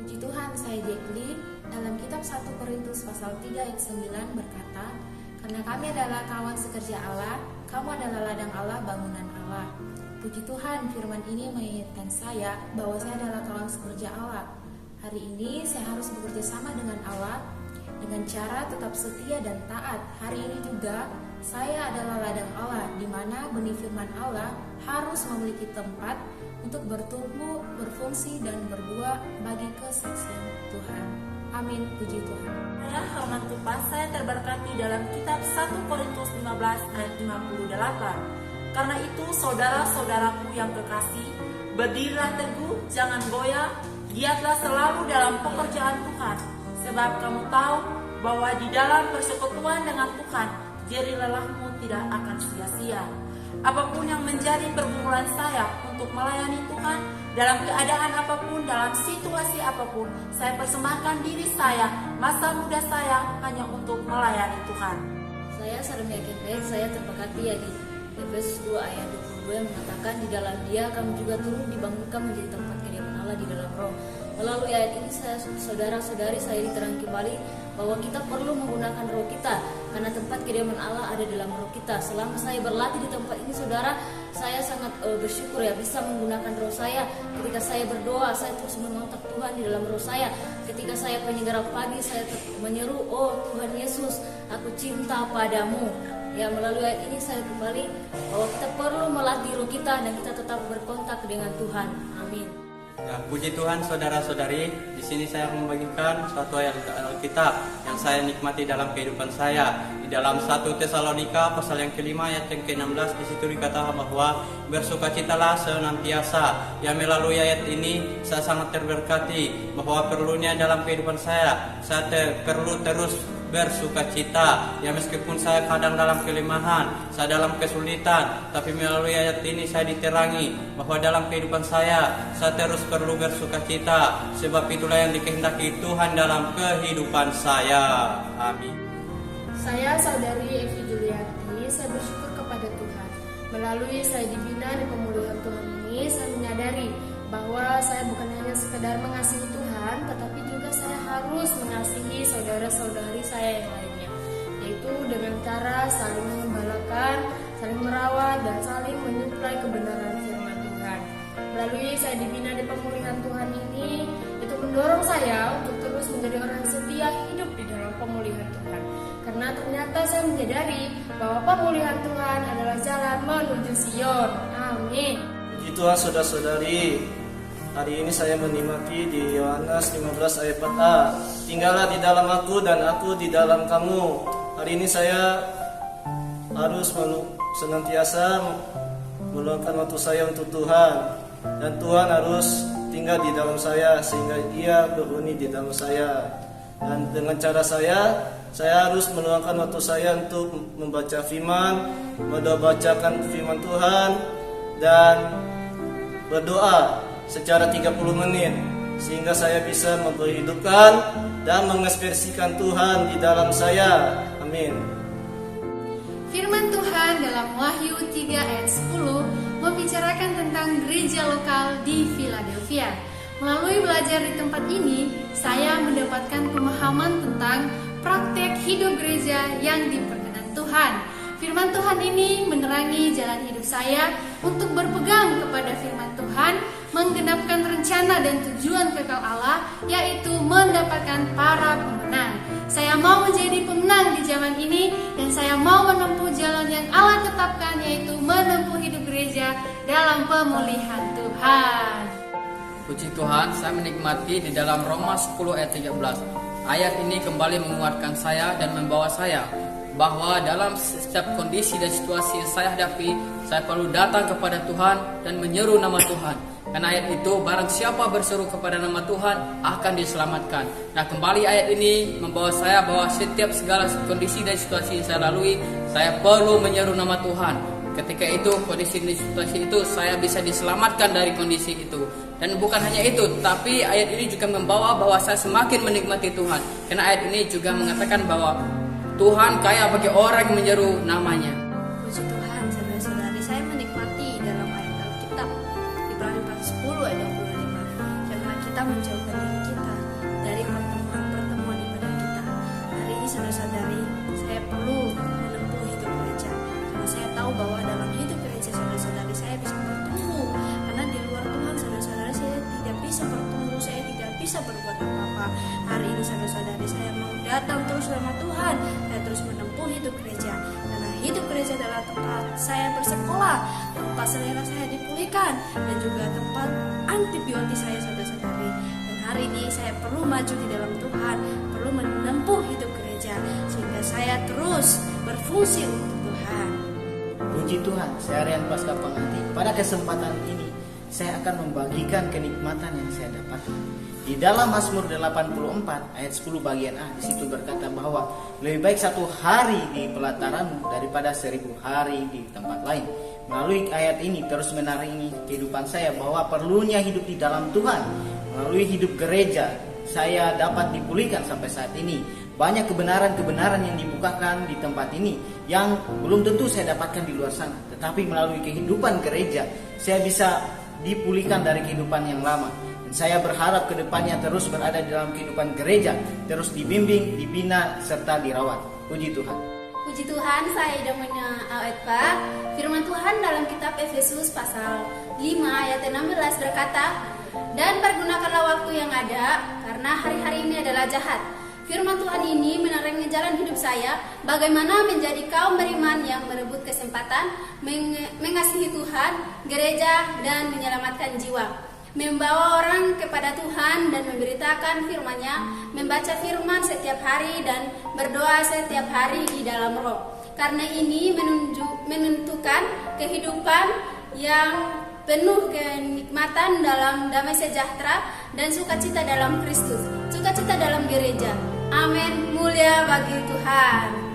Puji Tuhan, saya Jekli. Dalam kitab 1 Korintus pasal 3 ayat 9 berkata, "Karena kami adalah kawan sekerja Allah, kamu adalah ladang Allah, bangunan Allah." Puji Tuhan, firman ini mengingatkan saya bahwa saya adalah kawan sekerja Allah. Hari ini saya harus bekerja sama dengan Allah dengan cara tetap setia dan taat. Hari ini juga saya adalah ladang Allah, di mana benih firman Allah harus memiliki tempat untuk bertumbuh, berfungsi, dan berbuah bagi kesaksian Tuhan. Amin, puji Tuhan. Firman Tuhan saya terberkati dalam kitab 1 Korintus 15 ayat 58. Karena itu saudara-saudaraku yang kekasih, berdirilah teguh, jangan goyah, giatlah selalu dalam pekerjaan Tuhan. Sebab kamu tahu bahwa di dalam persekutuan dengan Tuhan, jerih lelahmu tidak akan sia-sia. Apapun yang menjadi pergumulan saya untuk melayani Tuhan, dalam keadaan apapun, dalam situasi apapun, saya persembahkan diri saya, masa muda saya hanya untuk melayani Tuhan. Saya sering yakin baik, saya terberkati ya di Efesus 2 ayat 22 yang mengatakan, di dalam Dia kamu juga turut dibangunkan menjadi tempat kediaman Allah di dalam Roh. Melalui ayat ini saudara-saudari saya diterang kembali bahwa kita perlu menggunakan roh kita, karena tempat kediaman Allah ada dalam roh kita. Selama saya berlatih di tempat ini, saudara, saya sangat bersyukur ya bisa menggunakan roh saya. Ketika saya berdoa, saya terus mengontak Tuhan di dalam roh saya. Ketika saya penyegarap pagi, saya menyeru, "Oh Tuhan Yesus, aku cinta padamu." Ya, melalui ayat ini saya kembali bahwa kita perlu melatih roh kita dan kita tetap berkontak dengan Tuhan. Amin. Ya, puji Tuhan saudara-saudari, di sini saya membagikan suatu ayat Alkitab yang saya nikmati dalam kehidupan saya. Di dalam 1 Tesalonika pasal yang kelima ayat yang ke-16, di situ dikatakan bahwa bersukacitalah senantiasa. Ya, melalui ayat ini saya sangat terberkati bahwa perlunya dalam kehidupan saya perlu terus bersukacita. Ya, meskipun saya kadang dalam kelemahan, saya dalam kesulitan, tapi melalui ayat ini saya diterangi bahwa dalam kehidupan saya terus perlu bersukacita, sebab itulah yang dikehendaki Tuhan dalam kehidupan saya. Amin. Saya saudari Evi Juliati, saya bersyukur kepada Tuhan. Melalui saya dibina di pemulihan Tuhan ini, saya menyadari bahwa saya bukan hanya sekedar mengasihi Tuhan, tetapi juga saya harus mengasihi saudara-saudari saya yang lainnya, yaitu dengan cara saling mengembalakan, saling merawat, dan saling menyuplai kebenaran firman Tuhan. Melalui saya dibina di pemulihan Tuhan ini, itu mendorong saya untuk terus menjadi orang setia hidup di dalam pemulihan Tuhan. Karena ternyata saya menyadari bahwa pemulihan Tuhan adalah jalan menuju Sion. Amin. Puji Tuhan saudara-saudari, hari ini saya menikmati di Yohanes 15 ayat 4a. Tinggallah di dalam aku dan aku di dalam kamu. Hari ini saya harus senantiasa meluangkan waktu saya untuk Tuhan, dan Tuhan harus tinggal di dalam saya sehingga Ia berbunyi di dalam saya. Dan dengan cara saya harus meluangkan waktu saya untuk membaca firman, membacakan firman Tuhan, dan berdoa secara 30 menit sehingga saya bisa memperhidupkan dan mengekspresikan Tuhan di dalam saya. Amin. Firman Tuhan dalam Wahyu 3 ayat 10 membicarakan tentang gereja lokal di Philadelphia. Melalui belajar di tempat ini, saya mendapatkan pemahaman tentang praktek hidup gereja yang diperkenan Tuhan. Firman Tuhan ini menerangi jalan hidup saya untuk berpegang kepada firman Tuhan, menggenapkan rencana dan tujuan kekal Allah, yaitu mendapatkan para pemenang. Saya mau menjadi pemenang di zaman ini, dan saya mau menempuh jalan yang Allah tetapkan, yaitu menempuh hidup gereja dalam pemulihan Tuhan. Puji Tuhan, saya menikmati di dalam Roma 10 ayat 13. Ayat ini kembali menguatkan saya dan membawa saya bahwa dalam setiap kondisi dan situasi yang saya hadapi, saya perlu datang kepada Tuhan dan menyeru nama Tuhan. Karena ayat itu, barang siapa berseru kepada nama Tuhan akan diselamatkan. Nah, kembali ayat ini membawa saya bahwa setiap segala kondisi dan situasi yang saya lalui, saya perlu menyeru nama Tuhan. Ketika itu, kondisi dan situasi itu, saya bisa diselamatkan dari kondisi itu. Dan bukan hanya itu, tapi ayat ini juga membawa bahwa saya semakin menikmati Tuhan. Karena ayat ini juga mengatakan bahwa Tuhan kaya bagi orang yang menyeru namanya. Puji Tuhan, saudara-saudari, saya menikmati dalam ayat Alkitab Ibrani 10 ayat 25. Janganlah kita menjauhkan diri kita hari ini saudara-saudari saya mau datang terus sama Tuhan dan terus menempuh hidup gereja. Karena hidup gereja adalah tempat saya bersekolah, tempat selera saya dipulihkan, dan juga tempat antibiotik saya saudara-saudari. Dan hari ini saya perlu maju di dalam Tuhan, perlu menempuh hidup gereja sehingga saya terus berfungsi untuk Tuhan. Puji Tuhan, saya Rian Pasca Pengantin. Pada kesempatan ini, saya akan membagikan kenikmatan yang saya dapatkan. Di dalam Mazmur 84 ayat 10 bagian A, di situ berkata bahwa lebih baik 1 hari di pelataranmu daripada 1000 hari di tempat lain. Melalui ayat ini terus menaringi kehidupan saya bahwa perlunya hidup di dalam Tuhan. Melalui hidup gereja, saya dapat dipulihkan sampai saat ini. Banyak kebenaran-kebenaran yang dibukakan di tempat ini yang belum tentu saya dapatkan di luar sana. Tetapi melalui kehidupan gereja, saya bisa dipulihkan dari kehidupan yang lama. Dan saya berharap ke depannya terus berada di dalam kehidupan gereja, terus dibimbing, dibina, serta dirawat. Puji Tuhan. Puji Tuhan, saya Domina Awetpa. Firman Tuhan dalam kitab Efesus pasal 5 ayat 16 berkata, "Dan pergunakanlah waktu yang ada, karena hari-hari ini adalah jahat." Firman Tuhan ini menerangi jalan hidup saya, bagaimana menjadi kaum beriman yang merebut kesempatan, mengasihi Tuhan, gereja, dan menyelamatkan jiwa. Membawa orang kepada Tuhan dan memberitakan firman-Nya, membaca firman setiap hari dan berdoa setiap hari di dalam Roh. Karena ini menentukan kehidupan yang penuh kenikmatan dalam damai sejahtera dan sukacita dalam Kristus, sukacita dalam gereja. Amin, mulia bagi Tuhan.